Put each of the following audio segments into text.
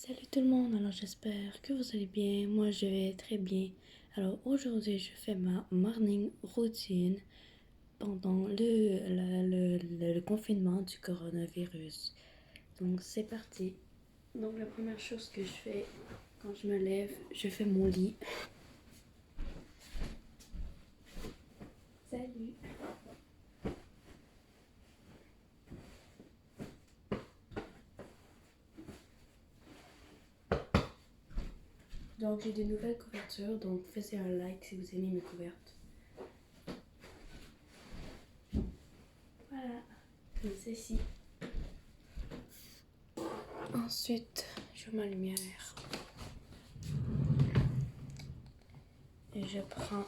Salut tout le monde, alors j'espère que vous allez bien, moi je vais très bien. Alors aujourd'hui je fais ma morning routine pendant le confinement du coronavirus. Donc c'est parti. Donc la première chose que je fais quand je me lève, je fais mon lit. Salut. Donc j'ai des nouvelles couvertures, donc faites un like si vous aimez mes couvertes. Voilà, comme ceci. Ensuite, je mets ma lumière. Et je prends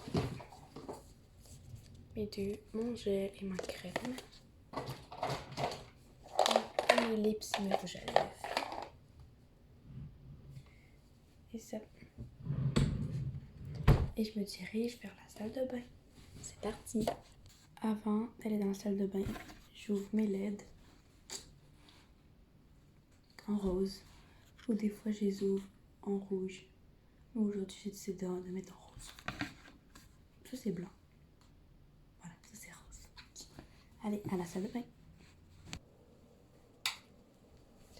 mes deux, mon gel et ma crème. Mes lips, mes rouges à lèvres. Et ça. Et je me dirige vers la salle de bain. C'est parti. Avant d'aller dans la salle de bain, j'ouvre mes LED en rose. Ou des fois, je les ouvre en rouge. Mais aujourd'hui, j'ai décidé de mettre en rose. Ça, c'est blanc. Voilà, ça, c'est rose. Allez, à la salle de bain.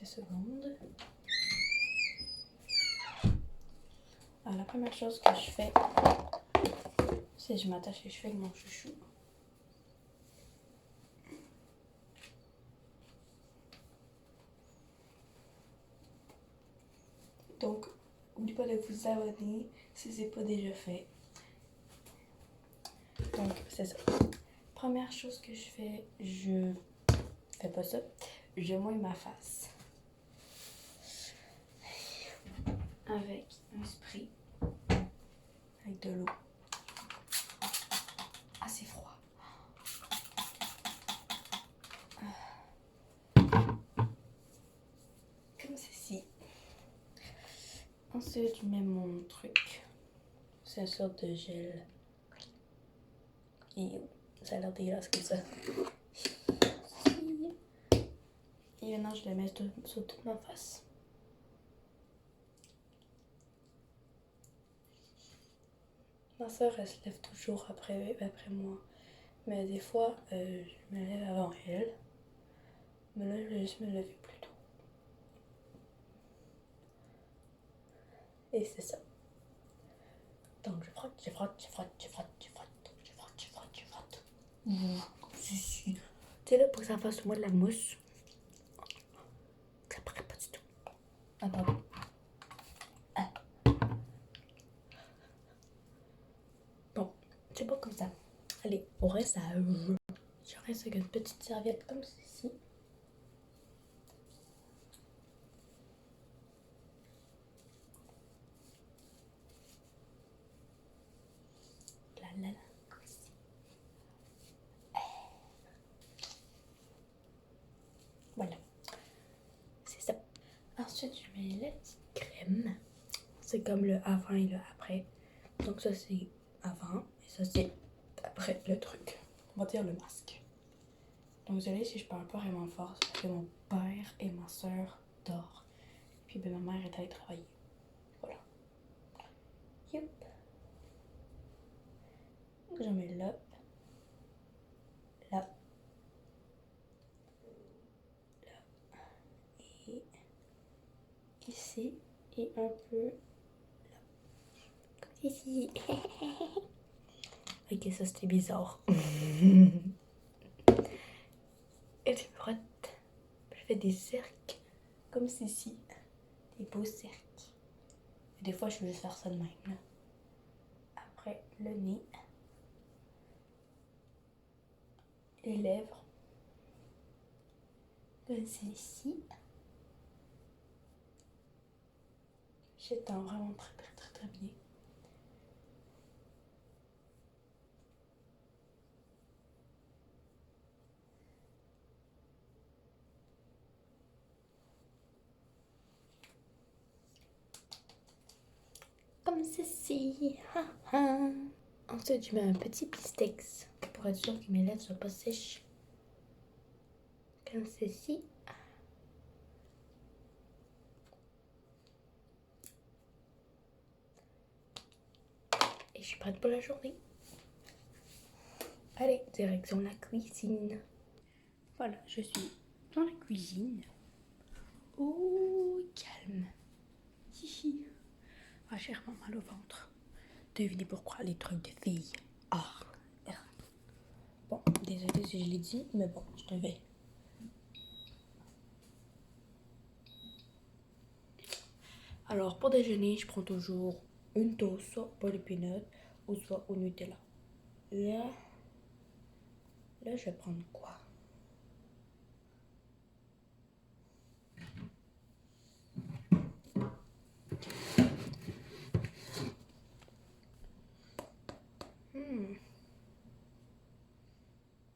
2 secondes. Alors, la première chose que je fais, c'est que je m'attache les cheveux avec mon chouchou. Donc, n'oubliez pas de vous abonner si ce n'est pas déjà fait. Donc, c'est ça. Première chose que je fais, je fais pas ça. Je mouille ma face avec un spray, avec de l'eau. Assez froid. Comme ceci. Ensuite, je mets mon truc. C'est une sorte de gel. Et ça a l'air dégueulasse comme ça. Et maintenant, je le mets sur toute ma face. Ma soeur, elle se lève toujours après moi. Mais des fois, je me lève avant elle. Mais là, je vais juste me lever plus tôt. Et c'est ça. Donc, je frotte, je frotte, je frotte, je frotte, je frotte, je frotte, je frotte, je frotte. Tu sais, là, pour que ça fasse au moins de la mousse. Ça paraît pas du tout. Attends. Ah. Bon, c'est pas comme ça. Allez, on reste à... Je reste avec une petite serviette comme ceci. Là, là, là, comme ceci. Voilà. C'est ça. Ensuite, je mets la petite crème. C'est comme le avant et le après. Donc ça, c'est avant. Et ça, c'est après le truc. On va dire le masque. Donc désolée si je parle pas vraiment fort. C'est parce que mon père et ma soeur dorment. Puis ben, ma mère est allée travailler. Voilà. Youp. Donc j'en mets là. Là. Là. Et ici. Et un peu là. Comme ici. Ok, ça c'était bizarre. Et je frotte. Je fais des cercles comme ceci. Des beaux cercles. Et des fois, je vais juste faire ça de même. Là. Après, le nez. Les lèvres. Comme ceci. J'étends vraiment très très très très bien. Comme ceci. Ensuite, je mets un petit pistex pour être sûr que mes lèvres ne soient pas sèches. Comme ceci. suis prête pour la journée. Allez, direction la cuisine. Voilà, je suis dans la cuisine. Oh, calme. Hihi. Ah, j'ai vraiment mal au ventre. Devinez pourquoi les trucs de filles. Ah. Bon, désolée si je l'ai dit, mais bon, je devais. Alors, pour déjeuner, je prends toujours une toast, soit au beurre de peanut ou soit au Nutella. Là, je vais prendre quoi?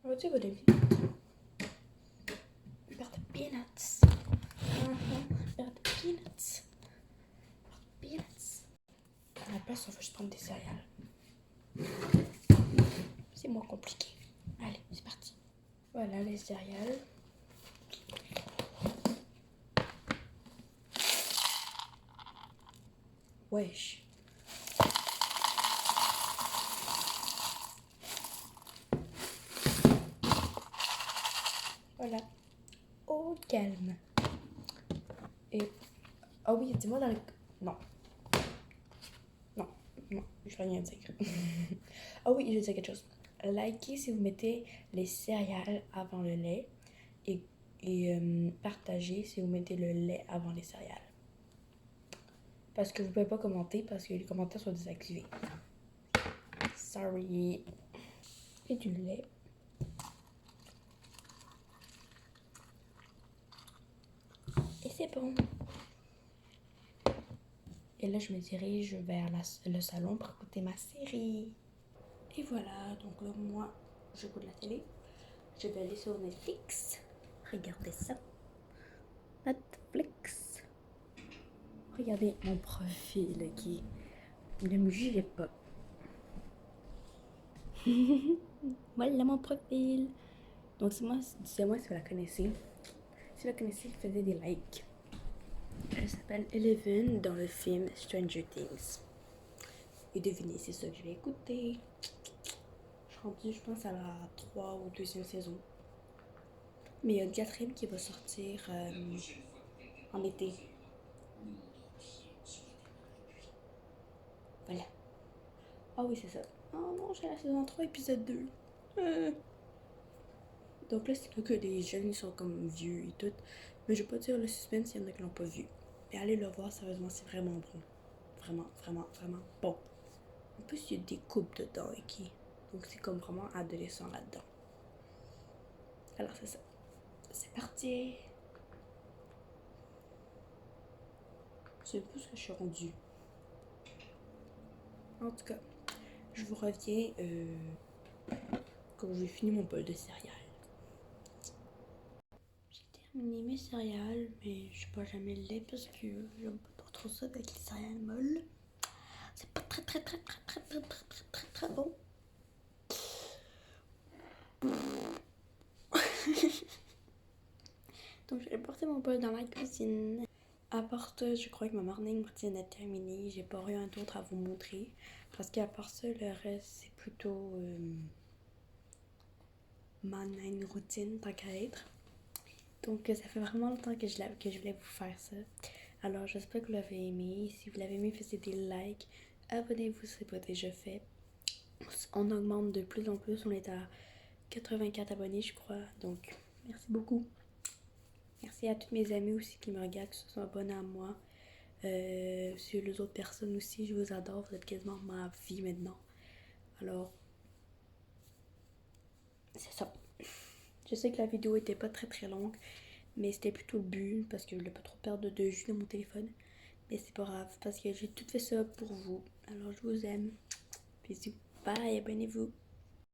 On va dire au début. Beurre de peanuts. Beurre de peanuts. Peanuts. À la place, on va juste prendre des céréales. C'est moins compliqué. Allez, c'est parti. Voilà les céréales. Wesh. Voilà. Au calme. Et... Ah oui, dis-moi dans le... Non. Non, je vais rien dire. Ah oui, je vais dire quelque chose. Likez si vous mettez les céréales avant le lait et partagez si vous mettez le lait avant les céréales. Parce que vous ne pouvez pas commenter parce que les commentaires sont désactivés. Sorry. Et du lait. Et c'est bon. Et là, je me dirige vers le salon pour écouter ma série. Et voilà, donc là, moi, j'écoute la télé. Je vais aller sur Netflix. Regardez ça. Netflix. Regardez mon profil qui ne me jugez pas. Voilà mon profil. Donc c'est moi si vous la connaissez. Si vous la connaissez, je faisais des likes. Elle s'appelle Eleven dans le film Stranger Things. Et devinez, c'est ça que je vais écouter. Je suis rendue, je pense, à la 3 ou 2e saison. Mais il y a une 4e qui va sortir en été. Voilà. Ah oui, c'est ça. Oh non, j'ai la saison 3, épisode 2. Donc là, c'est que les jeunes sont comme vieux et tout. Mais je vais pas dire le suspense, il y en a qui l'ont pas vu. Mais allez le voir, sérieusement, c'est vraiment bon. Vraiment, vraiment, vraiment bon. En plus, il y a des coupes dedans, ok? Donc c'est comme vraiment adolescent là-dedans. Alors c'est ça. C'est parti. Je sais plus ce que je suis rendue. En tout cas, je vous reviens quand j'ai fini mon bol de céréales. J'ai terminé mes céréales, mais je bois jamais le lait parce que j'aime pas trop ça avec les céréales molles. C'est pas très bon. Donc je vais porter mon bol dans la cuisine. À part ça, je crois que ma morning routine est terminée. J'ai pas rien d'autre à vous montrer. Parce qu'à part ça, le reste, c'est plutôt ma night routine, tant qu'à être. Donc ça fait vraiment longtemps que je voulais vous faire ça. Alors j'espère que vous l'avez aimé. Si vous l'avez aimé, faites des likes. Abonnez-vous si ce n'est pas déjà fait. On augmente de plus en plus. On est à 84 abonnés, je crois. Donc merci beaucoup. Merci à toutes mes amies aussi qui me regardent, qui se sont abonnées à moi. Sur les autres personnes aussi, je vous adore. Vous êtes quasiment ma vie maintenant. Alors, c'est ça. Je sais que la vidéo était pas très longue, mais c'était plutôt le but parce que je voulais pas trop perdre de jus dans mon téléphone. Mais c'est pas grave parce que j'ai tout fait ça pour vous. Alors, je vous aime. Bisous. Bye, abonnez-vous.